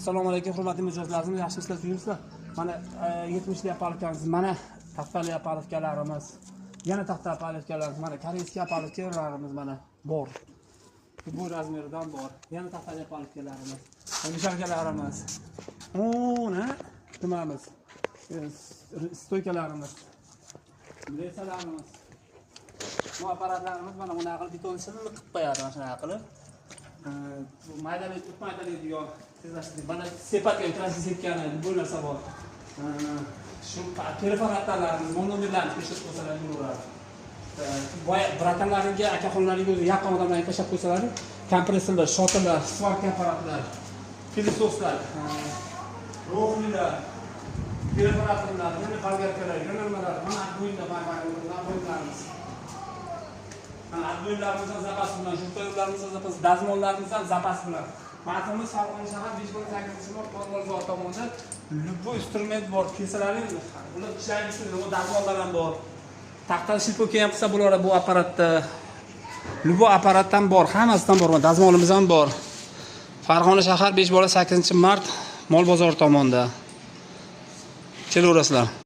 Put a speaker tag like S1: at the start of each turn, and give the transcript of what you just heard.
S1: Assalomu alaykum, hurmatli mijozlarimiz, yaxshimisizlar, suyimsizlar. Mana 70 li apparatlarimiz, mana taxtali apparatlarimiz, yana taxta apparatlarimiz, mana koreyskiy apparatlarimiz mana bor. Bu razmeridan bor. Yana taxtali apparatlarimiz, misharkalarimiz. Ona nimamiz? Stoykalarimiz, resalarimiz. Bu apparatlarimiz mana bunaqa qilib beton ishini qilib qo'yadi, mana shunaqa qilib. Maydalaydigan tezlashtirib mana sepatga transit setkani bu narsa bor. Shu telefon xatlarimiz, nomerlarni tekshirib qo'ysalar bo'laveradi. Boya bratanlaringga, akaxonlaringga o'zi yaqin odamlarga tashlab qo'ysalar, kompressorlar, shotirlar, svarka apparatlar, pilososlar, roxlilar, telefon xatlar, yana bolgarkalar, yana nimalar, mana bo'yinlarimiz. Advoylarımızdan zapas bilan, şurtaylarımızdan zapas, dazmollarimizdan zapas bilan. Matimiz Farg'ona shahar 5-8 Qorbo'zor tomonidan любой instrument bor. Kelsalaring, bular ishlaydigan dazmollar ham bor. Taxta shilpoka ham qilsa bo'laveradi bu apparatda. Любой apparatdan bor, hammasidan bor. Dazmolimiz ham bor. Farg'ona shahar 5-8 mart Mol bozor tomonida. Kelaverasizlar.